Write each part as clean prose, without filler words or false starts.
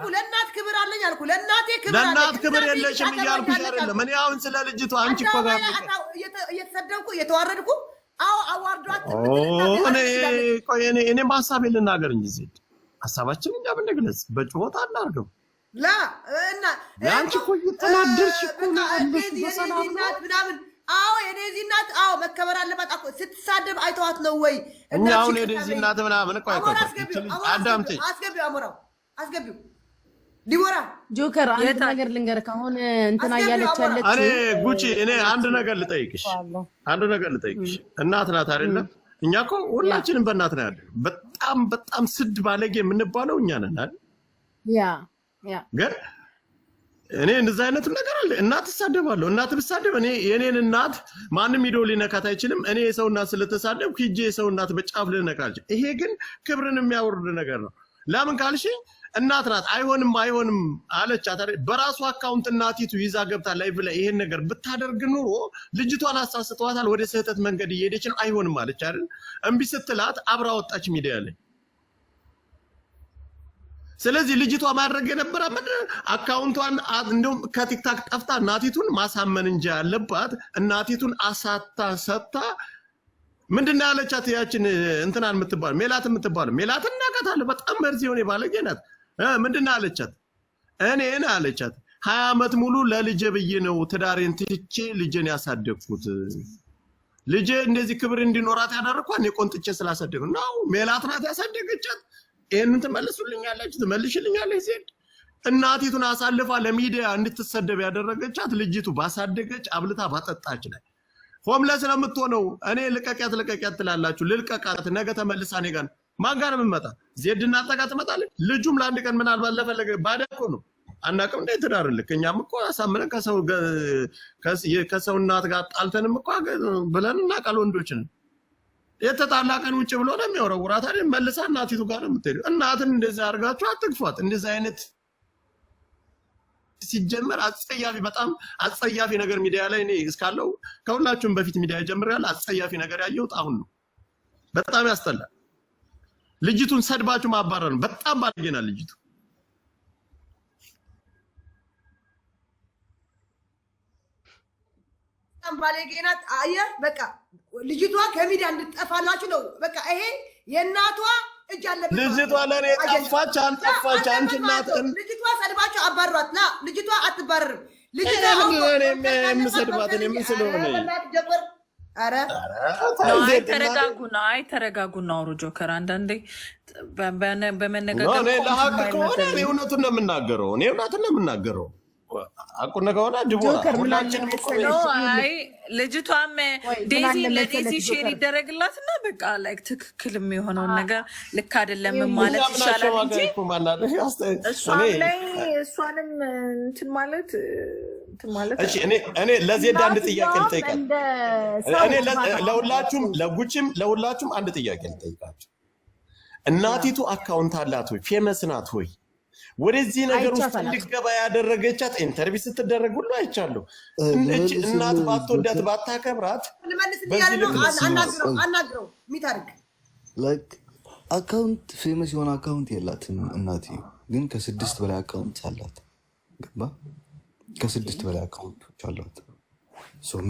አልኩ ለእናት ክብር አለኝ አልኩ ለእናቴ ክብር አለኝ ለእናት ክብር የለሽም እያልኩሽ አይደለም እኔ አሁን ስለ ልጅቷ አንቺ እኮ ጋር እየተሰደብኩ እየተዋረድኩ አዎ አዋርዷት እኔ ሀሳቤን ልናገር እንጂ ዜድ ሀሳባችን እኛ ብንግለጽ በጭሆት አናርገው ላ እና ያንቺ እኮ እየተናደርሽ እኮ ነው በሰላም ምናምን አዎ የኔዚህ እናት አዎ መከበር አለባት እኮ ስትሳደብ አይተዋት ነው ወይ እና አሁን የኔዚህ እናት ምናምን እኮ አዳምጪ አስገቢው አሞራው አስገቢው ዲቦራ ጆከር አንድ ነገር ልንገርህ አሁን እንትና ያለች እኔ ጉቺ እኔ አንድ ነገር ልጠይቅሽ እናት ናት አይደል እኛ እኮ ሁላችንም በእናት ነው ያለው በጣም ስድ ባለጌ የምንባለው እኛ ነን አይደል ያ ግን እኔ እንደዛ አይነት ነገር አለ እናት ተሳደባለሁ እናት ብሳደብ እኔ የኔን እናት ማንም ሂዶ ሊነካት አይችልም እኔ የሰው እናት ስለተሳደብኩ ሂጄ የሰው እናት በጫፍ ልነካች ይሄ ግን ክብርን የሚያወርድ ነገር ነው ለምን ካልሽኝ እናት ናት አይሆንም አለቻት አይደል በራሱ አካውንት እናቲቱ ይዛ ገብታ ላይቭ ላይ ይሄን ነገር ብታደርግ ኑሮ ልጅቷን አሳስተዋታል ወደ ስህተት መንገድ እየሄደች ነው አይሆንም አለች አይደል እምቢ ስትላት አብራ ወጣች ሚዲያ ላይ ስለዚህ ልጅቷ ማድረግ የነበረ አካውንቷን እንደውም ከቲክታክ ጠፍታ እናቲቱን ማሳመን እንጂ ያለባት እናቲቱን አሳታ ሰጥታ ምንድነው ያለቻት ያችን እንትናን የምትባል ሜላት እናቃታለሁ በጣም መርዚ ሆነ ባለጌ ናት ምንድነው ያለቻት እኔን አለቻት 20 አመት ሙሉ ለልጄ ብዬ ነው ትዳሬን ትቼ ልጄን ያሳደግኩት ልጄ እንደዚህ ክብር እንዲኖራት ያደረኳት እኔ ቆንጥቼ ስላሳደግኩ ነው ሜላት ናት ያሳደገቻት ይሄንን ትመልሽልኛለሽ ዜድ እናቲቱን አሳልፋ ለሚዲያ እንድትሰደብ ያደረገቻት ልጅቱ ባሳደገች አብልታ ባጠጣች ላይ ሆምለስ ነው የምትሆነው እኔ ልቀቂያት ትላላችሁ ልልቀቃት ነገ ተመልሳ እኔ ጋር ማን ጋር መመጣ ዜድና አጠቃ ትመጣለች ልጁም ለአንድ ቀን ምናልባት ለፈለገ ባደኮ ነው አናቀም እንደ ትዳርልክ እኛም እኮ አሳምነን ከሰው እናት ጋር ጣልተንም እኮ ብለን እናቃል ወንዶችን የተጣላ ቀን ውጭ ብሎ ነው የሚያወራውራት አይደል መልሳ እናቲቱ ጋር ነው የምትሄደው እናትን እንደዛ አርጋችሁ አትግፏት እንደዛ አይነት ሲጀመር በጣም አጸያፊ ነገር ሚዲያ ላይ እኔ እስካለው ከሁላችሁም በፊት ሚዲያ ጀምራል አጸያፊ ነገር ያየሁት አሁን ነው በጣም ያስጠላል ልጅቱን ሰድባችሁ ማባረር ነው በጣም ባለጌና ልጅቱ ባለጌና አየህ በቃ ልጅቷ ከሚዲያ እንድትጠፋላችሁ ነው በቃ ይሄ የእናቷ እጅ አለበት ልጅቷ ለኔ ጠፋች አንጠፋች አንቺ እናት ልጅቷ ሰድባችሁ አባሯት ና ልጅቷ አትባረርም ልጅቷ የምሰድባት እኔ ምን ስለሆነ አረ ተረጋጉና አውሩ ጆከር አንዳንዴ በመነጋገር እኔ ለሀቅ ከሆነ እኔ እውነቱን ነው የምናገረው አቁነ ከሆነ ድቦራ ሁላችንም እኮ አይ ልጅቷም ዴዚ ለዴዚ ሼር ይደረግላትና በቃ ላይክ ትክክል የሚሆነውን ነገር ልክ አይደለም ማለት ይሻላል እንጂ እሷንም እንትን ማለት እሺ እኔ ለዜድ አንድ ጥያቄ ልጠይቃት እኔ ለሁላችሁም አንድ ጥያቄ ልጠይቃችሁ እናቲቱ አካውንት አላት ወይ ፌመስ ናት ወይ ወደዚህ ነገር ውስጥ እንድትገባ ያደረገቻት ኢንተርቪው ስትደረግ ሁሉ አይቻለሁ እቺ እናት ባትወዳት ባታከብራት አናግረው ሚታርግ ላይክ አካውንት ፌመስ የሆነ አካውንት የላትም እናት ግን ከ6 በላይ አካውንት አላት ገባ ከ6 በላይ አካውንቶች አላት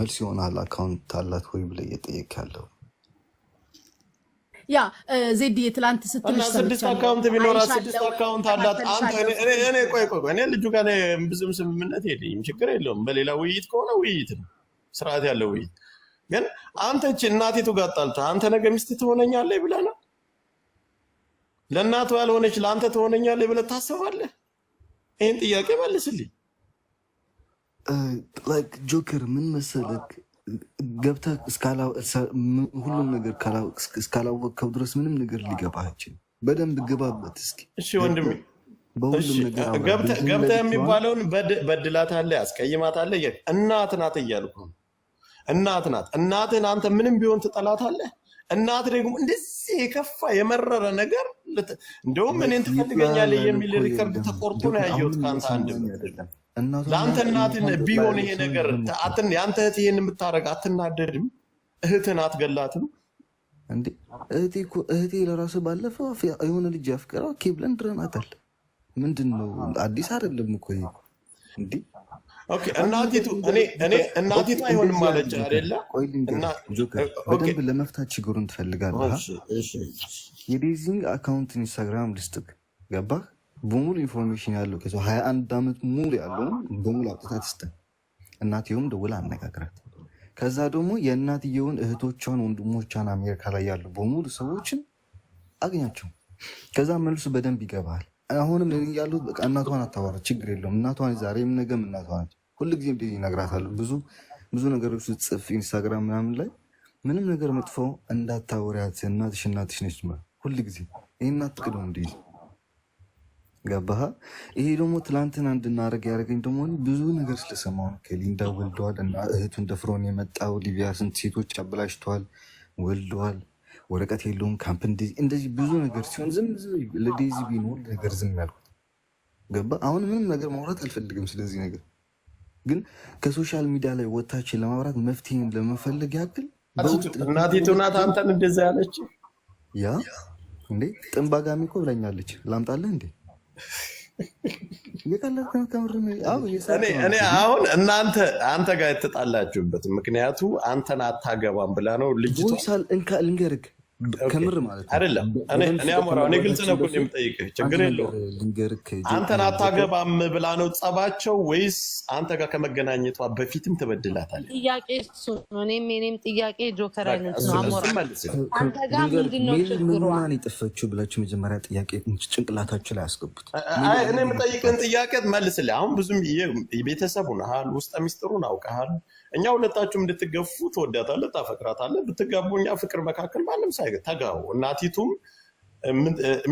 መልስ ይሆናል አካውንት አላት ወይ ብለህ እየጠየቅህ ያ ዜድ የትላንት ስትልሽ 6 አካውንት ቢኖራ 6 አካውንት አላት አንተ እኔ ቆይ እኔ ልጁ ጋር ብዙም ስምምነት የለኝም ችግር የለውም በሌላ ውይይት ከሆነ ውይይት ነው ስርዓት ያለው ውይይት ግን አንተ እቺ እናቲቱ ጋር ጣልታ አንተ ነገ ሚስት ትሆነኛለህ ብለህ ነው ለእናቱ ያልሆነች ለአንተ ትሆነኛለህ ብለህ ታስባለህ ይሄን ጥያቄ መልስልኝ ላይክ ጆከር ምን መሰለህ ገብታ ሁሉም ነገር እስካላወቅከው ድረስ ምንም ነገር ሊገባህ አይችልም በደንብ ግባበት እስኪ እሺ ወንድሜ በሁሉም ነገር ገብታ የሚባለውን በድላታለህ ያስቀይማታለህ እናት ናት እያልኩ እናት ናት እናትን አንተ ምንም ቢሆን ትጠላታለህ እናት ደግሞ እንደዚህ የከፋ የመረረ ነገር እንደውም እኔን ትፈልገኛለህ የሚል ሪከርድ ተቆርጦ ነው ያየሁት ካንተ አንድ ለአንተ እናትን ቢሆን ይሄ ነገር ያንተ እህት ይሄን የምታረግ አትናደድም እህትን አትገላትም እንዴ እህቴ ለራሱ ባለፈው የሆነ ልጅ አፍቀራ ኬብለን ድረናታል ምንድነው? አዲስ አይደለም እኮ እንዴ። ኦኬ እናቲቱ እኔ እናቲቱ አይሆንም ማለች አይደለ? በደንብ ለመፍታት ችግሩን ትፈልጋለህ። የዴዚን አካውንት ኢንስታግራም ልስጥክ፣ ገባህ? በሙሉ ኢንፎርሜሽን ያለው ከሰው 21 ዓመት ሙሉ ያለውን በሙሉ አውጥታ ትስጠን። እናትየውም ደውላ አነጋግራት። ከዛ ደግሞ የእናትየውን እህቶቿን፣ ወንድሞቿን አሜሪካ ላይ ያሉ በሙሉ ሰዎችን አግኛቸው። ከዛ መልሱ በደንብ ይገባል። አሁንም ያሉት በቃ እናቷን አታወራ፣ ችግር የለውም። እናቷን ዛሬም ነገም እናቷ ናት። ሁልጊዜም እንደዚህ እነግራታለሁ። ብዙ ነገሮች ጽፍ ኢንስታግራም ምናምን ላይ ምንም ነገር መጥፎ እንዳታወሪያት፣ እናትሽ ነች። ሁልጊዜ ይህን አትቅደው እንደዚህ ገባህ? ይሄ ደግሞ ትላንትና እንድናደርግ ያደረገኝ ደግሞ ብዙ ነገር ስለሰማሁ ከሊንዳ ወልደዋል እና እህቱን ደፍሮን የመጣው ሊቢያ ስንት ሴቶች አበላሽተዋል፣ ወልደዋል፣ ወረቀት የለውም ካምፕ እንደዚህ ብዙ ነገር ሲሆን ዝም ለዴዚ ቢኖር ነገር ዝም ያልኩት ገባ? አሁን ምንም ነገር ማውራት አልፈልግም ስለዚህ ነገር፣ ግን ከሶሻል ሚዲያ ላይ ወታችን ለማውራት መፍትሄን ለመፈለግ ያክል እናቲቱ ናት አንተን እንደዛ ያለች። ያ እንዴ ጥንባጋሚ እኮ ብላኛለች። ላምጣልህ እንዴ? እኔ አሁን አንተ ጋር የተጣላችሁበት ምክንያቱ አንተን አታገባም ብላ ነው ልጅቷ። ልንገርህ ከምር ማለት አይደለም። እኔ አሞራው እኔ ግልጽ ነው እኮ የምጠይቅህ፣ ችግር የለውም። አንተን አታገባም ብላ ነው ጸባቸው ወይስ አንተ ጋር ከመገናኘቷ በፊትም ትበድላታለህ? ጥያቄ እሱ ነው። እኔም ጥያቄ ጆከር አይነት ነው። አሞራው አንተ ጋር ምንድነው ችግሩ? ማን የጠፈችው ብላችሁ መጀመሪያ ጥያቄ ጭንቅላታችሁ ላይ አስገቡት። እኔ የምጠይቅህን ጥያቄ መልስልህ። አሁን ብዙም ቤተሰቡን ውስጠ ሚስጥሩን አውቀሃል። እኛ ሁለታችሁም እንድትገፉ ትወዳታለህ፣ ታፈቅራታለህ። ብትጋቡ እኛ ፍቅር መካከል ማንም ተጋቡ። እናቲቱም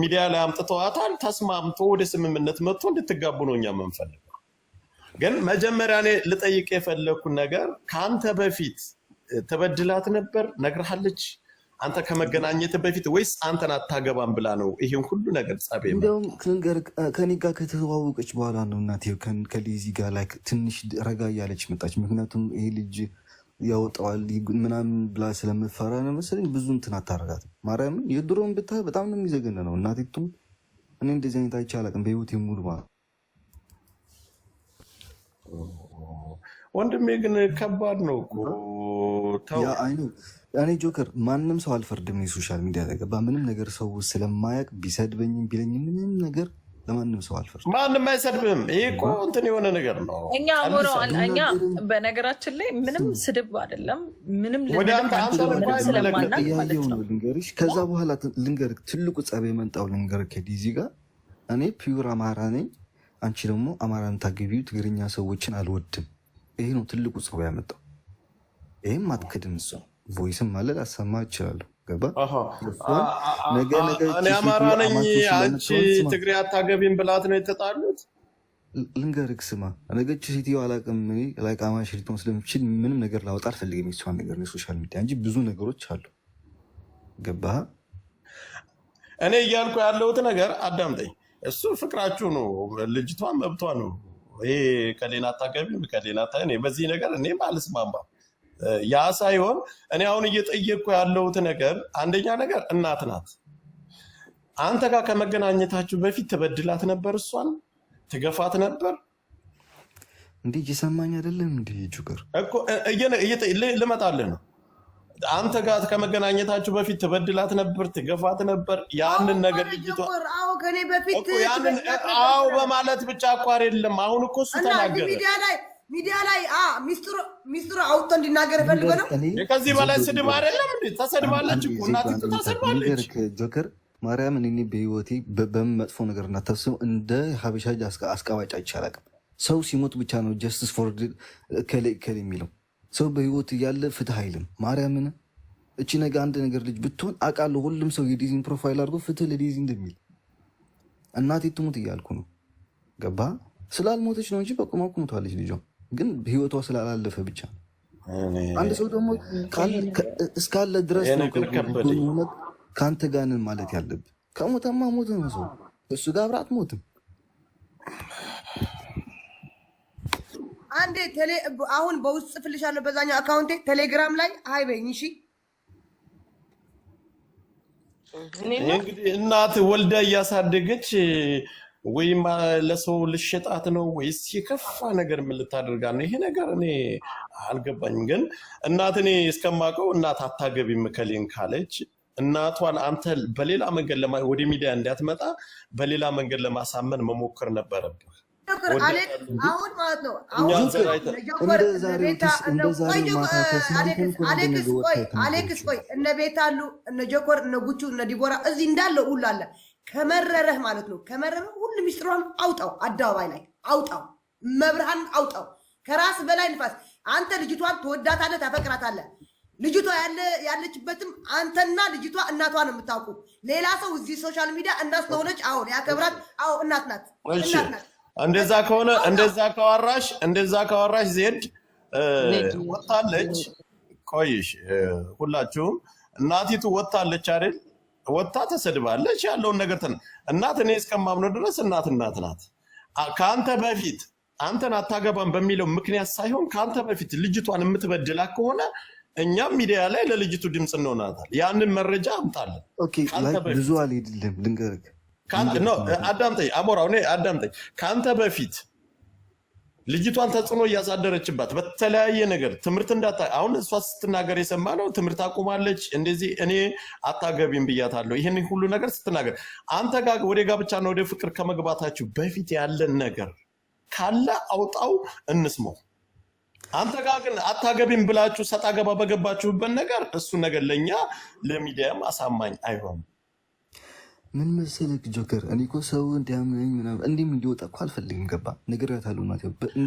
ሚዲያ ላይ አምጥተዋታል። ተስማምቶ ወደ ስምምነት መጥቶ እንድትጋቡ ነው እኛ የምንፈልገው። ግን መጀመሪያ እኔ ልጠይቅ የፈለግኩት ነገር ከአንተ በፊት ተበድላት ነበር ነግርሃለች? አንተ ከመገናኘት በፊት ወይስ አንተን አታገባም ብላ ነው ይሄን ሁሉ ነገር ጸቤ? እንደውም ከኔ ጋር ከተዋወቀች በኋላ ነው እናቴ ከሊዚ ጋር ላይ ትንሽ ረጋ እያለች መጣች። ምክንያቱም ይሄ ልጅ ያወጣዋል ምናምን ብላ ስለምፈራ ነው መሰለኝ ብዙ እንትን አታረጋትም። ማርያምን የድሮውን ብታይ በጣም ነው የሚዘገነ ነው። እናቴቱም እኔ እንደዚህ አይነት አይቼ አላውቅም በህይወቴ ሙሉ ማለት ወንድሜ። ግን ከባድ ነው እኮ ተው። እኔ ጆከር ማንም ሰው አልፈርድም። የሶሻል ሚዲያ ላይ ገባ ምንም ነገር ሰው ስለማያውቅ ቢሰድበኝም ቢለኝም ምንም ነገር ለማንም ሰው አልፈርድም። ማንም አይሰድብም። ይሄ እኮ እንትን የሆነ ነገር ነው። እኛ በነገራችን ላይ ምንም ስድብ አይደለም። ምንም ልንገርሽ፣ ከዛ በኋላ ልንገርህ ትልቁ ጸብ የመጣው ልንገርህ ከዲዚ ጋር እኔ ፒውር አማራ ነኝ፣ አንቺ ደግሞ አማራን ታገቢው ትግርኛ ሰዎችን አልወድም። ይሄ ነው ትልቁ ጸብ ያመጣው። ይህም አትክድም። እሷ ቮይስም አለ ላሰማ ይችላለሁ። ገባ እኔ አማራ ነኝ አንቺ ትግሬ አታገቢም ብላት ነው የተጣሉት። ልንገርህ ስማ፣ ነገች ሴትዮ አላውቅም ላይ ቃማሽ ልትሆን ስለምችል ምንም ነገር ላወጣ አልፈልግም። የሷን ነገር ሶሻል ሚዲያ እንጂ ብዙ ነገሮች አሉ። ገባ እኔ እያልኩ ያለሁት ነገር አዳምጠኝ። እሱ ፍቅራችሁ ነው፣ ልጅቷ መብቷ ነው። ይሄ ከሌና አታገቢም ከሌና በዚህ ነገር እኔም አልስማማም። ያ ሳይሆን እኔ አሁን እየጠየቅኩ ያለሁት ነገር አንደኛ ነገር እናት ናት። አንተ ጋር ከመገናኘታችሁ በፊት ትበድላት ነበር? እሷን ትገፋት ነበር? እንዲህ እየሰማኝ አይደለም? እንዲህ ጁገር እኮ ልመጣልህ ነው። አንተ ጋር ከመገናኘታችሁ በፊት ትበድላት ነበር? ትገፋት ነበር? ያንን ነገር ልጅቷ ከኔ በፊት በማለት ብቻ እኮ አይደለም። አሁን እኮ እሱ ተናገረ ሚዲያ ላይ ሚስጥሩ አውጥቶ እንዲናገር ፈልጎ ነው። ከዚህ በላይ ስድብ አይደለም እንዴ? ተሰድባለች እኮ እናቲቱ ተሰድባለች። ጆከር ማርያምን እኔ በህይወቴ በምን መጥፎ ነገር እናታስብ እንደ ሀበሻ አስቃዋጭ አይቻላቅም። ሰው ሲሞት ብቻ ነው ጀስቲስ ፎር ከሌ የሚለው። ሰው በህይወት እያለ ፍትህ አይልም። ማርያምን እቺ ነገ አንድ ነገር ልጅ ብትሆን አውቃለሁ። ሁሉም ሰው የዲዚን ፕሮፋይል አድርጎ ፍትህ ለዲዚ እንደሚል እናቴ ትሙት እያልኩ ነው። ገባ ስላልሞተች ነው እንጂ በቁማ ሞታለች ልጇ። ግን ህይወቷ ስላላለፈ ብቻ አንድ ሰው ደግሞ እስካለ ድረስ ነው ከአንተ ጋር ነን ማለት ያለብህ። ከሞተማ ሞተ ነው ሰው፣ እሱ ጋር አብራት ሞትም። አንዴ አሁን በውስጥ ጽፍልሻለሁ በዛኛው አካውንቴ ቴሌግራም ላይ ሀይ በይኝ እሺ። እንግዲህ እናት ወልዳ እያሳደገች ወይም ለሰው ልሸጣት ነው ወይስ የከፋ ነገር ምን ልታደርጋ ነው? ይሄ ነገር እኔ አልገባኝም። ግን እናት እኔ እስከማውቀው እናት አታገቢም ከሌን ካለች እናቷን አንተ በሌላ መንገድ ወደ ሚዲያ እንዳትመጣ በሌላ መንገድ ለማሳመን መሞከር ነበረብህ። አሁን ማለት ነው አሌክስ ቆይ እነ ቤት አሉ እነ ጆኮር እነ ጉቹ እነ ዲቦራ እዚህ እንዳለው ሁሉ አለ። ከመረረህ ማለት ነው ከመረረህ ሁሉ ሚስጥሯን አውጣው፣ አደባባይ ላይ አውጣው፣ መብርሃን አውጣው። ከራስ በላይ ንፋስ። አንተ ልጅቷን ትወዳታለህ፣ ታፈቅራታለህ። ልጅቷ ያለችበትም አንተና ልጅቷ እናቷ ነው የምታውቁ። ሌላ ሰው እዚህ ሶሻል ሚዲያ እናት ስለሆነች አዎ ያከብራት፣ አዎ እናት ናት፣ እናት ናት። እንደዛ ካወራሽ ዜድ ወጣለች። ቆይሽ ሁላችሁም እናቲቱ ወጣለች አይደል? ወጣ ተሰድባለች ያለውን ነገር እናት እኔ እስከማምነው ድረስ እናት ናት። ከአንተ በፊት አንተን አታገባም በሚለው ምክንያት ሳይሆን ከአንተ በፊት ልጅቷን የምትበድላ ከሆነ እኛም ሚዲያ ላይ ለልጅቱ ድምጽ እንሆናታል። ያንን መረጃ አምጣለን። ኦኬ ብዙ አልሄድልም ልንገርህ። አዳምጠኝ አሞራው፣ እኔ አዳምጠኝ። ከአንተ በፊት ልጅቷን ተጽዕኖ እያሳደረችባት በተለያየ ነገር ትምህርት አሁን እሷ ስትናገር የሰማነው ትምህርት አቁማለች፣ እንደዚህ እኔ አታገቢም ብያታለሁ። ይህን ሁሉ ነገር ስትናገር አንተ ጋር ወደ ጋብቻና ወደ ፍቅር ከመግባታችሁ በፊት ያለን ነገር ካለ አውጣው እንስማው። አንተ ጋር ግን አታገቢም ብላችሁ ሰጣ ገባ በገባችሁበት ነገር እሱ ነገር ለኛ ለሚዲያም አሳማኝ አይሆንም። ምን መሰለህ ጆከር፣ እኔ እኮ ሰው እንዲያመኝ ምናምን እንዲህም እንዲወጣ እኮ አልፈልግም። ገባ ነግሬያታለሁ። እናቴ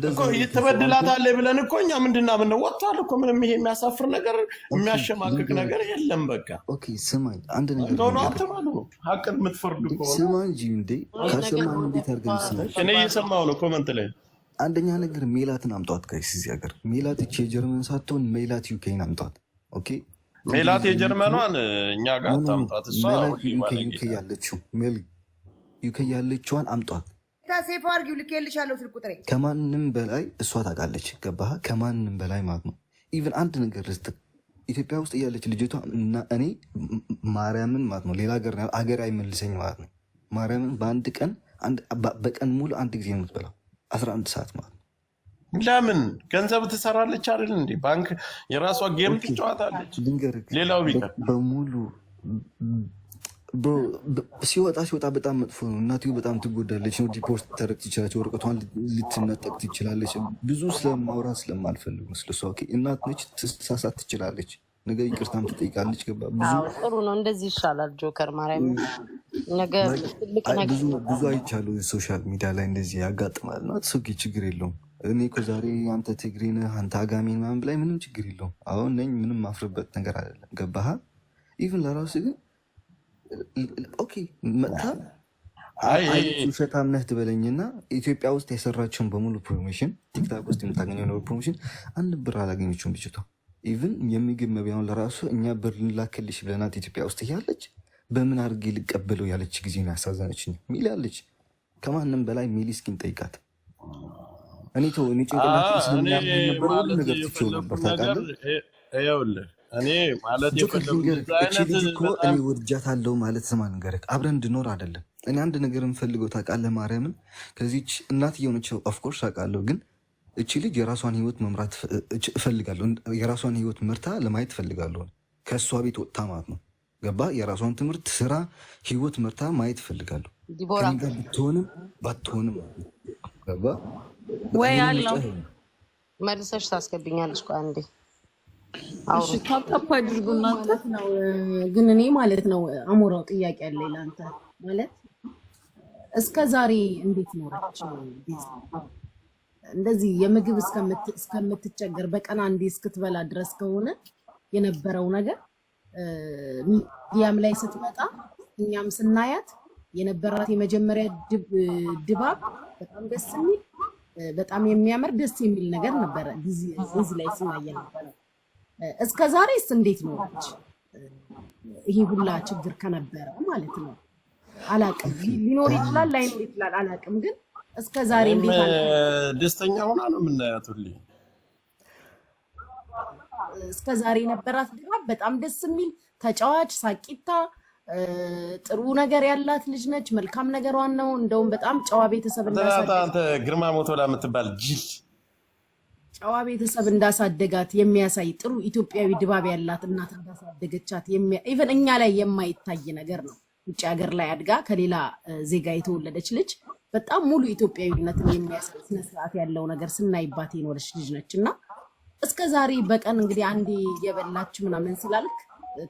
እኮ ትበድላታለህ ብለን እኮ እኛ ምንድና ምን ወጣል እኮ ምንም ይሄ የሚያሳፍር ነገር የሚያሸማቅቅ ነገር የለም። በቃ ኦኬ ስማኝ፣ አንድ ነገር ነው አትማሉ። ሀቅን የምትፈርዱ እኮ ስማ እንጂ እንዴ ካሰማኝ እንዴት አድርገን ስማኝ። እኔ እየሰማሁ ነው ኮመንት ላይ። አንደኛ ነገር ሜላትን አምጧት ጋይስ፣ እዚህ ሀገር ሜላት እቺ የጀርመን ሳትሆን ሜላት ዩኬን አምጧት። ኦኬ ሜላት የጀርመኗን እኛ ጋር ታምጣት። እሷ ዩኬ ያለችዋን አምጧት። ሴፍ አድርጊው፣ ልኬልሻለሁ ስልክ ቁጥሬ። ከማንም በላይ እሷ ታውቃለች። ገባህ? ከማንም በላይ ማለት ነው። ኢቨን አንድ ነገር ልስጥህ፣ ኢትዮጵያ ውስጥ እያለች ልጅቷ እና እኔ ማርያምን ማለት ነው ሌላ ሀገር አይመልሰኝ ማለት ነው። ማርያምን በአንድ ቀን በቀን ሙሉ አንድ ጊዜ ነው የምትበላው 11 ሰዓት ማለት ነው። ለምን ገንዘብ ትሰራለች አይደል እንዴ? ባንክ የራሷ ጌም ትጫወታለች። ሌላው ቢቀር በሙሉ ሲወጣ በጣም መጥፎ ነው። እናትዮ በጣም ትጎዳለች። ነው ዲፖርት ተረቅ ትችላለች። ወረቀቷን ልትነጠቅ ትችላለች። ብዙ ስለማውራት ስለማልፈልግ ነው ስለሷ። ኦኬ እናት ነች፣ ትሳሳት ትችላለች። ነገር ይቅርታም ትጠይቃለች። ገባ? ጥሩ ነው፣ እንደዚህ ይሻላል። ጆከር ማርያም ነገር ትልቅ ነገር ብዙ አይቻለሁ ሶሻል ሚዲያ ላይ እንደዚህ ያጋጥማል። ነው ኦኬ ችግር የለውም። እኔ እኮ ዛሬ አንተ ትግሬ ነህ አንተ አጋሜ ምናምን ብላይ ምንም ችግር የለውም። አሁን ነኝ ምንም ማፍርበት ነገር አይደለም። ገባህ? ኢቭን ለራሱ ግን ኦኬ መጥታ ውሸታም ነህ ትበለኝና ኢትዮጵያ ውስጥ የሰራቸውን በሙሉ ፕሮሞሽን ቲክታክ ውስጥ የምታገኘው ነው ፕሮሞሽን አንድ ብር አላገኘችውም ልጅቷ። ኢቭን የሚግብ መቢያውን ለራሱ እኛ ብር ልላክልሽ ብለናት ኢትዮጵያ ውስጥ እያለች በምን አድርጌ ልቀበለው ያለች ጊዜ ነው ያሳዘነችኝ። ሚል ያለች ከማንም በላይ ሚሊ እስኪን ጠይቃት። እኔ ጭንቅላት ስለሚያምን ነገር ትችው ነበር ታውቃለህ። እኔ ማለት እኔ ወድጃታለሁ ማለት ስማ ንገረክ አብረን እንድኖር አይደለም። እኔ አንድ ነገር የምፈልገው ታውቃለህ ማርያምን ከዚች እናት የሆነች ኦፍኮርስ አውቃለሁ፣ ግን እቺ ልጅ የራሷን ህይወት መምራት እፈልጋለሁ። የራሷን ህይወት መርታ ለማየት እፈልጋለሁ። ከእሷ ቤት ወጥታ ማለት ነው። ገባ? የራሷን ትምህርት፣ ስራ፣ ህይወት መርታ ማየት እፈልጋለሁ። ብትሆንም ባትሆንም ገባ ወይ አለው መልሰሽ ታስገብኛለሽ። አንዴ እሺ ታጣፋ አድርጉ እናንተ ነው። ግን እኔ ማለት ነው አሞራው ጥያቄ አለ ለአንተ ማለት እስከ ዛሬ እንዴት ኖረች? እንደዚህ የምግብ እስከምትቸገር በቀን አንዴ እስክትበላ ድረስ ከሆነ የነበረው ነገር ሚዲያም ላይ ስትመጣ እኛም ስናያት የነበራት የመጀመሪያ ድባብ በጣም ደስ የሚል በጣም የሚያምር ደስ የሚል ነገር ነበረ። እዚህ ላይ ስናየ ነበረ። እስከ ዛሬስ እንዴት ኖረች? ይሄ ሁላ ችግር ከነበረ ማለት ነው። አላቅም፣ ሊኖር ይችላል ላይኖር ይችላል አላቅም። ግን እስከ ዛሬ እንዴት ደስተኛ ሆና ነው የምናያት ሁሌ። እስከ ዛሬ የነበራት ድባብ በጣም ደስ የሚል ተጫዋች፣ ሳቂታ፣ ጥሩ ነገር ያላት ልጅ ነች። መልካም ነገሯን ነው እንደውም በጣም ጨዋ ቤተሰብ አንተ ግርማ ሞቶላ የምትባል ጅል ጨዋ ቤተሰብ እንዳሳደጋት የሚያሳይ ጥሩ ኢትዮጵያዊ ድባብ ያላት እናት እንዳሳደገቻት ኢቨን እኛ ላይ የማይታይ ነገር ነው። ውጭ ሀገር ላይ አድጋ ከሌላ ዜጋ የተወለደች ልጅ በጣም ሙሉ ኢትዮጵያዊነትን የሚያሳይ ስነ ስርዓት ያለው ነገር ስናይባት የኖረች ልጅ ነች እና እስከ ዛሬ በቀን እንግዲህ አንዴ የበላች ምናምን ስላልክ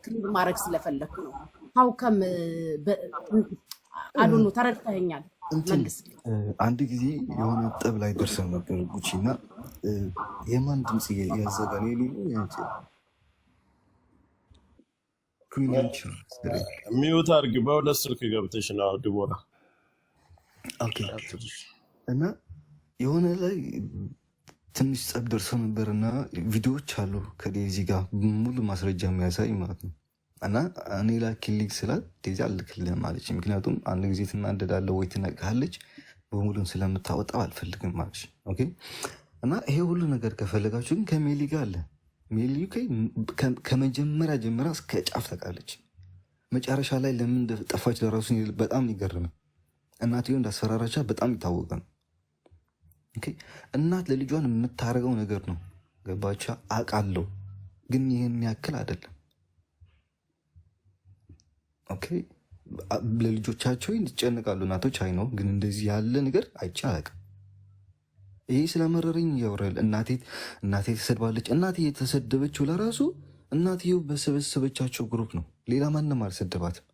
ክሊር ማድረግ ስለፈለኩ ነው። ሀውከም አዱኑ ተረድተኸኛል? መልስ። አንድ ጊዜ የሆነ ጠብ ላይ ደርሰን ነበር ጉቺ እና የማን ድምፅ ያዘጋል ሚዩት አድርጊ። በሁለት ስልክ ገብተሽ ነው ድቦራ እና የሆነ ላይ ትንሽ ጸብ ደርሰው ነበር እና ቪዲዮዎች አሉ ከዴዚ ጋር ሙሉ ማስረጃ የሚያሳይ ማለት ነው። እና እኔ ላኪልኝ ስላት ዴዚ አልክልህም አለች። ምክንያቱም አንድ ጊዜ ትናደዳለህ ወይ ትነቅሃለች፣ በሙሉን ስለምታወጣው አልፈልግም አለች። እና ይሄ ሁሉ ነገር ከፈለጋችሁ ግን ከሜሊ ጋር አለ። ሜሊ ከመጀመሪያ ጀምራ እስከ ጫፍ ታውቃለች። መጨረሻ ላይ ለምን እንደጠፋች ለራሱ በጣም ይገርም። እናትዮ እንዳስፈራራቻ በጣም ይታወቀ ነው። እናት ለልጇን የምታደርገው ነገር ነው። ገባቻ አውቃለሁ፣ ግን ይህን ያክል አይደለም። ለልጆቻቸው ይጨነቃሉ እናቶች፣ አይ ነው፣ ግን እንደዚህ ያለ ነገር አይቼ አላውቅም። ይህ ስለመረረኝ እያወራል። እናቴ ተሰድባለች። እናቴ የተሰደበችው ለራሱ እናትየው በሰበሰበቻቸው ግሩፕ ነው። ሌላ ማንም አልሰደባትም።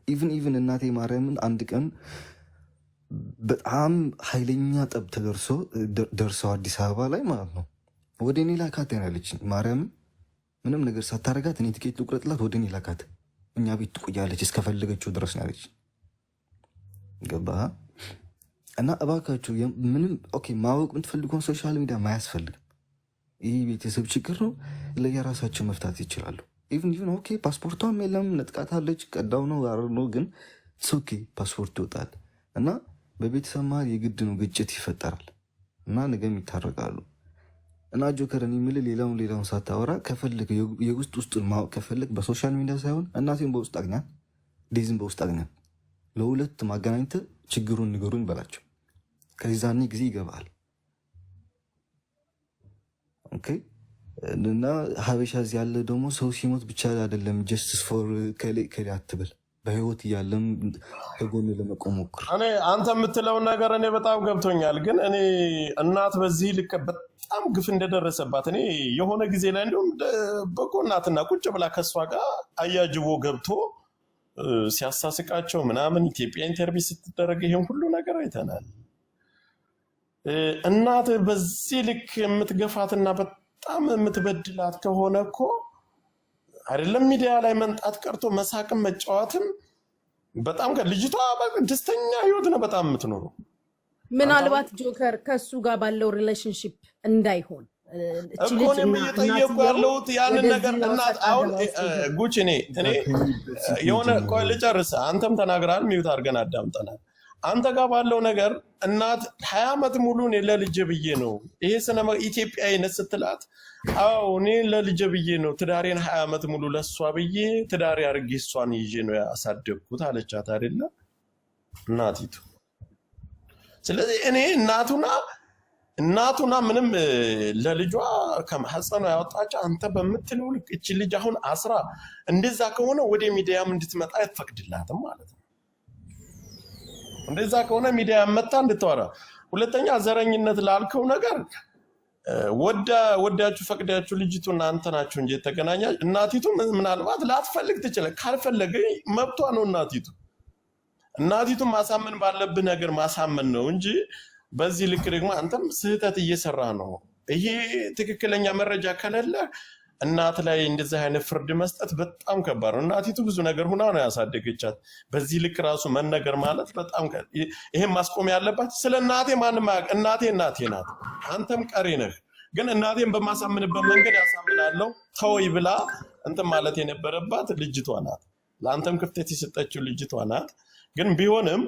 ኢቭን እናቴ ማርያምን አንድ ቀን በጣም ኃይለኛ ጠብ ደርሰው አዲስ አበባ ላይ ማለት ነው ወደ እኔ ላካት ያለች ማርያምን ምንም ነገር ሳታረጋት እኔ ትኬት ልቁረጥላት ወደ እኔ ላካት። እኛ ቤት ትቆያለች እስከፈለገችው ድረስ ያለች ገባ። እና እባካችሁ ምንም ማወቅ የምትፈልገውን ሶሻል ሚዲያ ማያስፈልግም። ይህ ቤተሰብ ችግር ነው፣ ለየራሳቸው መፍታት ይችላሉ። ኢቭን ፓስፖርቷም የለም ነጥቃታለች፣ ቀዳው ነው አረ ነው፣ ግን ፓስፖርት ይወጣል እና በቤተሰብ መሀል የግድ ነው ግጭት ይፈጠራል እና ነገም ይታረቃሉ። እና ጆከርን የሚል ሌላውን ሳታወራ ከፈለግ ውስጡን ማወቅ ከፈለግ በሶሻል ሚዲያ ሳይሆን እናቴን በውስጥ አግኛት፣ ዴዝን በውስጥ አግኛት፣ ለሁለት ማገናኝተ ችግሩን ንገሩኝ በላቸው። ከዛኔ ጊዜ ይገባል። እና ሀበሻ እዚህ ያለ ደግሞ ሰው ሲሞት ብቻ አይደለም ጀስትስ ፎር ከሌ አትበል። በህይወት እያለም ከጎን ለመቆም ሞክር። እኔ አንተ የምትለውን ነገር እኔ በጣም ገብቶኛል። ግን እኔ እናት በዚህ ልክ በጣም ግፍ እንደደረሰባት እኔ የሆነ ጊዜ ላይ እንዲሁም በጎ እናትና ቁጭ ብላ ከሷ ጋር አያጅቦ ገብቶ ሲያሳስቃቸው ምናምን ኢትዮጵያ ኢንተርቪው ስትደረግ ይሄን ሁሉ ነገር አይተናል። እናት በዚህ ልክ የምትገፋትና በጣም የምትበድላት ከሆነ እኮ አይደለም ሚዲያ ላይ መንጣት ቀርቶ መሳቅም መጫወትም በጣም ልጅቷ ደስተኛ ህይወት ነው በጣም የምትኖረው። ምናልባት ጆከር ከሱ ጋር ባለው ሪሌሽንሺፕ እንዳይሆን እኮ ነው እየጠየቁ ያለሁት ያንን ነገር። እናት አሁን ጉቺ እኔ የሆነ ቆይ ልጨርስ፣ አንተም ተናግራል፣ ሚዩት አድርገን አዳምጠናል። አንተ ጋር ባለው ነገር እናት 20 ዓመት ሙሉ እኔ ለልጄ ብዬ ነው ይሄ ስነ ኢትዮጵያዊነት ስትላት፣ አዎ እኔ ለልጄ ብዬ ነው ትዳሬን 20 ዓመት ሙሉ ለሷ ብዬ ትዳሬ አድርጌ እሷን ይዤ ነው ያሳደግኩት አለቻት አይደለ እናቲቱ። ስለዚህ እኔ እናቱና ምንም ለልጇ ከማህፀኗ ያወጣች አንተ በምትለው ልክ እቺ ልጅ አሁን አስራ እንደዛ ከሆነ ወደ ሚዲያም እንድትመጣ አይፈቅድላትም ማለት ነው። እንደዛ ከሆነ ሚዲያ መጣ እንድትወራ። ሁለተኛ ዘረኝነት ላልከው ነገር ወዳችሁ ፈቅዳችሁ ልጅቱና አንተ ናችሁ እንጂ ተገናኛ። እናቲቱ ምናልባት ላትፈልግ ትችላለች። ካልፈለገ መብቷ ነው። እናቲቱ ማሳመን ባለብህ ነገር ማሳመን ነው እንጂ በዚህ ልክ ደግሞ አንተም ስህተት እየሰራ ነው። ይሄ ትክክለኛ መረጃ ከሌለ እናት ላይ እንደዚህ አይነት ፍርድ መስጠት በጣም ከባድ ነው። እናቲቱ ብዙ ነገር ሆና ነው ያሳደገቻት። በዚህ ልክ ራሱ መነገር ማለት በጣም ይሄን ማስቆም ያለባት። ስለ እናቴ ማንም አያውቅ። እናቴ ናት፣ አንተም ቀሪ ነህ። ግን እናቴን በማሳምንበት መንገድ ያሳምናለሁ ተወይ ብላ እንትን ማለት የነበረባት ልጅቷ ናት። ለአንተም ክፍተት የሰጠችው ልጅቷ ናት። ግን ቢሆንም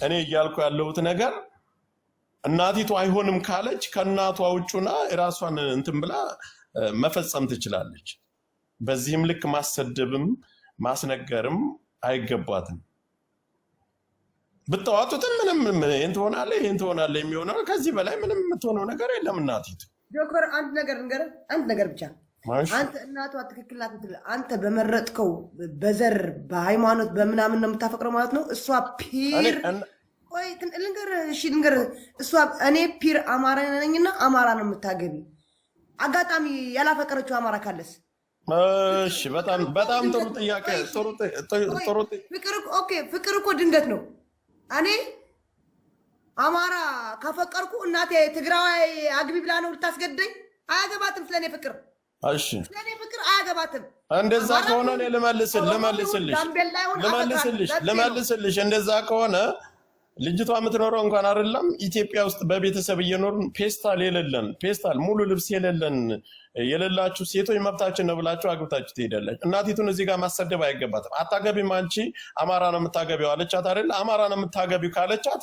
እኔ እያልኩ ያለሁት ነገር እናቲቱ አይሆንም ካለች ከእናቷ ውጭና ራሷን እንትን ብላ መፈጸም ትችላለች። በዚህም ልክ ማሰደብም ማስነገርም አይገባትም። ብታዋጡትም ምንም ይሄን ትሆናለህ የሚሆነው ከዚህ በላይ ምንም የምትሆነው ነገር የለም። እናቲቱ ጆከር አንድ ነገር ብቻ አንተ እናቷ ትክክል ናት እንትን አንተ በመረጥከው በዘር በሃይማኖት በምናምን ነው የምታፈቅረው ማለት ነው። እሷ ፒር ወይ ልንገር እሷ እኔ ፒር አማራ ነኝና አማራ ነው የምታገቢ። አጋጣሚ ያላፈቀረችው አማራ ካለስ? እሺ በጣም ጥሩ ጥያቄ። ጥሩ ፍቅር እኮ ድንገት ነው። እኔ አማራ ካፈቀርኩ እናቴ ትግራዋይ አግቢ ብላ ነው ልታስገደኝ? አያገባትም። ስለኔ ፍቅር ስለኔ ፍቅር አያገባትም። እንደዛ ከሆነ እኔ ልመልስልሽ እንደዛ ከሆነ ልጅቷ የምትኖረው እንኳን አይደለም ኢትዮጵያ ውስጥ በቤተሰብ እየኖርን ፔስታል ሙሉ ልብስ የሌላችሁ ሴቶች መብታችን ነው ብላችሁ አግብታችሁ ትሄዳለች። እናቲቱን እዚህ ጋር ማሰደብ አይገባትም። አታገቢም አንቺ አማራ ነው የምታገቢው አለቻት አይደል? አማራ ነው የምታገቢው ካለቻት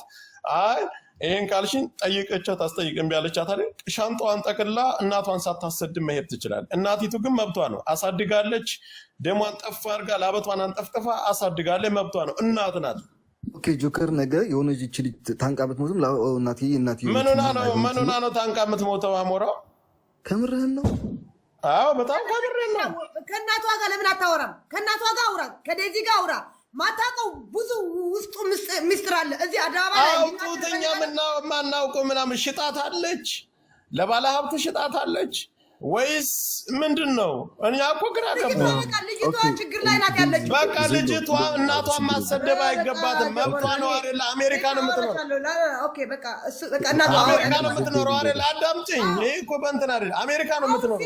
አይ ይሄን ካልሽኝ ጠይቀቻት አስጠይቅም ቢያለቻት አይደል? ሻንጣዋን ጠቅላ እናቷን ሳታሰድብ መሄድ ትችላለች። እናቲቱ ግን መብቷ ነው። አሳድጋለች። ደሟን ጠፍ አድርጋ ላበቷን አንጠፍጥፋ አሳድጋለች። መብቷ ነው። እናት ናት። ኦኬ ጆከር ነገ የሆነች ልጅ ታንቃ ብትሞትም እናትዬ ምኑና ነው ታንቃ የምትሞተው? አሞራው ከምርህን ነው? አዎ በጣም ከምርህን ነው። ከእናቷ ጋር ለምን አታወራም? ከእናቷ ጋር አውራ፣ ከዴዚ ጋር አውራ። ማታውቀው ብዙ ውስጡ ሚስጥር አለ። እዚህ አደባባይ ላይ ጡትኛ ማናውቀው ምናምን ሽጣት አለች፣ ለባለ ሀብት ሽጣት አለች ወይስ ምንድን ነው? እኛ እኮ ግራ ገባን። ልጅቷ ችግር ላይ ናት ያለች። በቃ ልጅቷ እናቷን ማሰደብ አይገባትም። መብቷ ነው አይደል? አሜሪካ ነው የምትኖረው። ኦኬ በቃ እናቷ አሜሪካ ነው የምትኖረው አይደል? አዳምጪኝ። ይሄ እኮ በእንትን አይደል? አሜሪካ ነው የምትኖረው።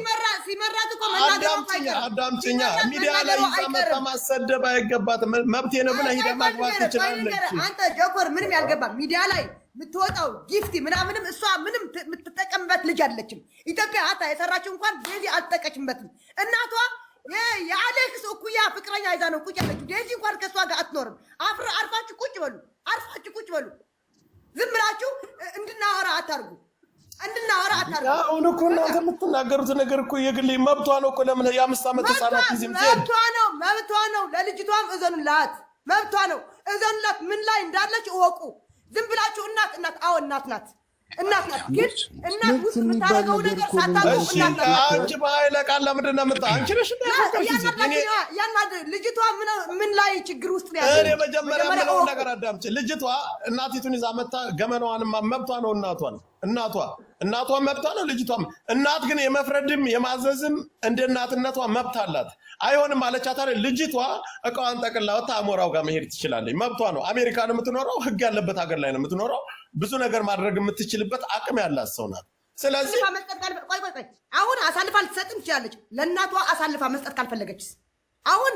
ሲመራት እኮ መናገር አዳምጪኝ። ሚዲያ ላይ ይዛ መጣ ማሰደብ አይገባትም። መብቴ ነው ብለህ ሄዳ ማግባት ትችላለች። አንተ ጆከር ምንም ያልገባ ሚዲያ ላይ ምትወጣው ጊፍቲ ምናምንም እሷ ምንም የምትጠቀምበት ልጅ አለችም። ኢትዮጵያ አታ የሰራችው እንኳን ዴዚ አልጠቀችበትም። እናቷ የአሌክስ እኩያ ፍቅረኛ ይዛ ነው ቁጭ ያለችው። ዴዚ እንኳን ከእሷ ጋር አትኖርም። አርፋችሁ ቁጭ በሉ። ዝም ብላችሁ እንድናወራ አታርጉ። አሁን እኮ እናንተ የምትናገሩት ነገር እኮ የግሌ መብቷ ነው እኮ። ለምን የ5 ዓመት ህፃናት ጊዜ መብቷ ነው። ለልጅቷም እዘኑላት። መብቷ ነው። እዘኑላት። ምን ላይ እንዳለች እወቁ። ዝም ብላችሁ እናት አዎ እናት ናት። ግን እናት ውስጥ የምታደርገው ነገር ሳታውቁ እናት ናት። አንቺ በኃይለ ቃል ለምንድን ነው አንቺ ነሽ ልጅቷ ምን ላይ ችግር ውስጥ ነው ያለው? እኔ መጀመሪያ ምለው ነገር አዳምጪ። ልጅቷ እናቲቱን ይዛ መታ ገመናዋን መብቷ ነው። እናቷ መብቷ ነው። ልጅቷ እናት ግን የመፍረድም የማዘዝም እንደ እናትነቷ መብት አላት። አይሆንም አለቻት አይደል? ልጅቷ እቃዋን ጠቅላ ወጣ አሞራው ጋር መሄድ ትችላለች። መብቷ ነው። አሜሪካ ነው የምትኖረው። ህግ ያለበት ሀገር ላይ ነው የምትኖረው። ብዙ ነገር ማድረግ የምትችልበት አቅም ያላት ሰው ናት። ስለዚህ አሁን አሳልፋ ልትሰጥም ትችላለች። ለእናቷ አሳልፋ መስጠት ካልፈለገችስ አሁን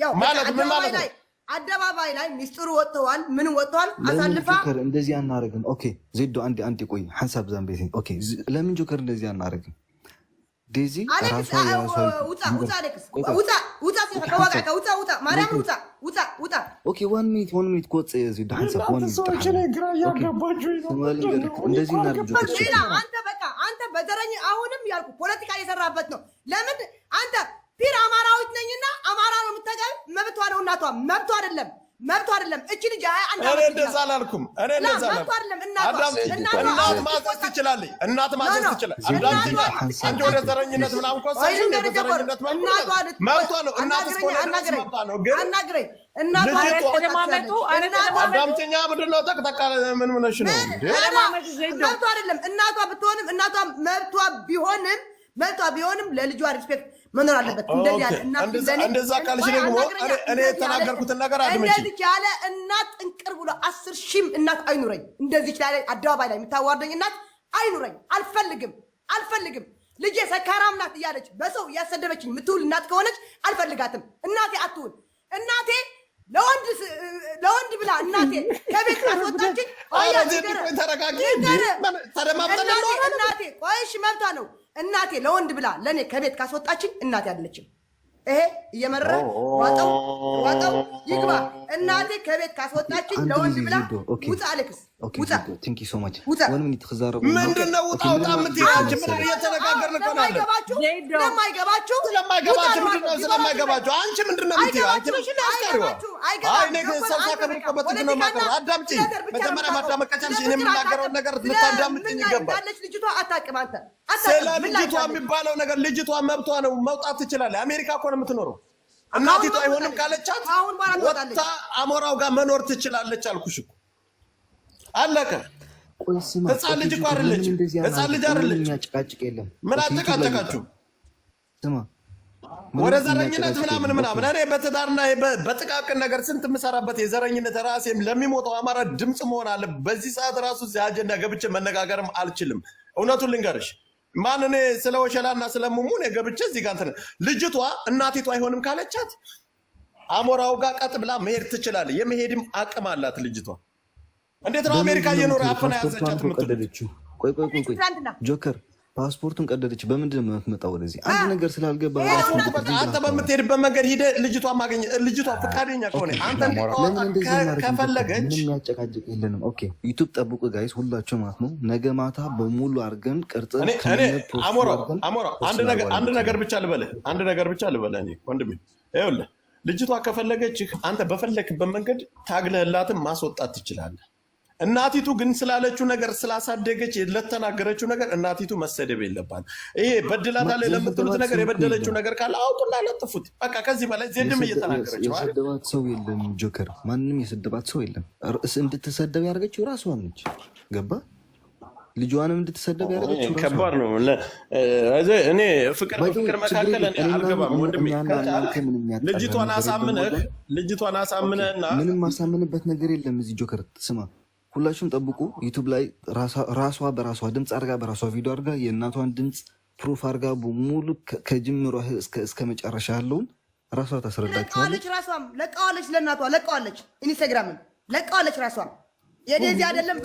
ያው ማለት ምን ማለት ነው? አደባባይ ላይ ሚስጥሩ ወጥተዋል። ምን ወጥተዋል? አሳልፋ እንደዚህ አናረግም። ኦኬ ዜዶ አንዴ ቆይ ሐሳብ ዛምቤት ኦኬ ለምን ጆከር እንደዚህ አናረግም? ዴዚ አሌክስ ውጣ ኦኬ 1 ሚኒት ቆጽ ዜዶ ሐሳብ 1 ሚኒት እንደዚህ እናርግ። አንተ በዘረኝ አሁንም ያልኩ ፖለቲካ እየሰራበት ነው። ለምን አንተ ፒር አማራዊት ነኝና አማራ ነው የምታገል መብቷ ነው። እናቷ መብቷ አይደለም። እቺ ልጅ አንተ እኔ እንደዛ አላልኩም። እናት ማዘዝ ትችላለች። እናት ማዘዝ ትችላለች። አንቺ ወደ ዘረኝነት ምናምን እኮ መብቷ ነው። እናት መብቷ ነው። ግን አዳምጪኛ ምንድን ነው ጠቅጠቃ ምን ሆነሽ ነው? መብቷ አይደለም። እናቷ ብትሆንም እናቷ መብቷ ቢሆንም ለልጇ ሪስፔክት መኖር አለበት። እንደዛ ካልሽ ደግሞ እኔ የተናገርኩትን ነገር አድምጪ። እንደዚህ ያለ እናት ጥንቅር ብሎ 10 ሺህ እናት አይኑረኝ። እንደዚህ ያለ አደባባይ ላይ የምታዋርደኝ እናት አይኑረኝ። አልፈልግም። ልጄ ሰካራም ናት እያለች በሰው እያሰደበችኝ የምትውል እናት ከሆነች አልፈልጋትም። እናቴ አትውል። እናቴ ለወንድ ብላ እናቴ ከቤት አስወጣችኝ። ተረጋጊ። እናቴ ቆይሽ መብቷ ነው። እናቴ ለወንድ ብላ ለኔ ከቤት ካስወጣችኝ እናቴ አይደለችም። ይሄ እየመረረ ዋጣው ይግባ። እናቴ ከቤት ካስወጣችኝ ለወንድ ብላ ውጣ አሌክስ ውጣ። ቴንክ ዩ ሶ ማች ውጣ። ምንድነው ውጣ ውጣ የምትይው? ምን እየተነጋገርን እኮ ነው? ስለማይገባችሁ ምንድነው ስለማይገባችሁ? አንቺ ምንድነው የምትይው? አንቺ አስቀሪዋ። አይ እኔ ሰው ሳከብር እኮ በትግ ነው የማቀርበው። አዳምጪኝ። መጀመሪያ ማዳመጥ ከቻልሽ እኔ የምናገረውን ነገር ልታዳምጪኝ ይገባል። ልጅቷ አታውቅም። አንተ ስለ ልጅቷ የሚባለው ነገር ልጅቷ መብቷ ነው፣ መውጣት ትችላለች። አሜሪካ እኮ ነው የምትኖረው። እናቲቷ አይሆንም ካለቻት ወጥታ አሞራው ጋር መኖር ትችላለች። አልኩሽ እኮ አለቀ። ህፃን ልጅ እኮ አይደለች፣ ህፃን ልጅ አይደለች። ምን አጨቃጨቃችሁ? ወደ ዘረኝነት ምናምን እኔ በትዳርና በጥቃቅን ነገር ስንት የምሰራበት የዘረኝነት ራሴም ለሚሞተው አማራ ድምፅ መሆን አለ። በዚህ ሰዓት ራሱ እዚህ አጀንዳ ገብቼ መነጋገርም አልችልም። እውነቱን ልንገርሽ ማን እኔ ስለ ወሸላና ስለ ሙሙ እኔ ገብቼ እዚህ ጋር እንትን ልጅቷ እናቲቷ አይሆንም ካለቻት አሞራው ጋር ቀጥ ብላ መሄድ ትችላለች። የመሄድም አቅም አላት ልጅቷ። እንዴት ነው አሜሪካ እየኖረ አፈና ያዘቻት የምትለው? ቆይ ጆከር ፓስፖርቱን ቀደደች። በምንድን ነው የምትመጣው ወደዚህ? አንድ ነገር ስላልገባ አንተ በምትሄድበት መንገድ ሂደህ ልጅቷ ማግኘት ልጅቷ ፈቃደኛ ከሆነ አንተ ከፈለገች ምንም ያጨቃጭቅ የለንም። ኦኬ ዩቲዩብ ጠብቁ ጋይስ ሁላችሁ ማለት ነው። ነገ ማታ በሙሉ አድርገን ቀርጸን አሞራው አንድ ነገር ብቻ ልበልህ እኔ ወንድሜ ይኸውልህ ልጅቷ ከፈለገችህ አንተ በፈለክበት መንገድ ታግለህላትን ማስወጣት ትችላለህ። እናቲቱ ግን ስላለችው ነገር ስላሳደገች ለተናገረችው ነገር እናቲቱ መሰደብ የለባት። ይሄ በድላታለች ለምትሉት ነገር የበደለችው ነገር ካለ አውጡና ለጥፉት። በቃ ከዚህ በላይ ዜድም እየተናገረች ነው። የሰደባት ሰው የለም ጆከር፣ ማንንም የሰደባት ሰው የለም። እንድትሰደብ ያደረገችው ራሷ ነች። ገባ? ልጇንም እንድትሰደብ ያደረገችው ራሷ። ከባድ ነው። እኔ ፍቅር መካከል አልገባም ወንድሜ። ልጅቷን አሳምነህና ምንም ማሳምንበት ነገር የለም እዚህ ጆከር። ስማ ሁላችሁም ጠብቁ። ዩቱብ ላይ ራሷ በራሷ ድምፅ አድርጋ በራሷ ቪዲዮ አድርጋ የእናቷን ድምፅ ፕሩፍ አድርጋ ሙሉ ከጅምሯ እስከ መጨረሻ ያለውን ራሷ ታስረዳችኋለች። ራሷም ለቃዋለች፣ ለእናቷ ለቃዋለች፣ ኢንስታግራምን ለቃዋለች። ራሷም የዴዚ አይደለም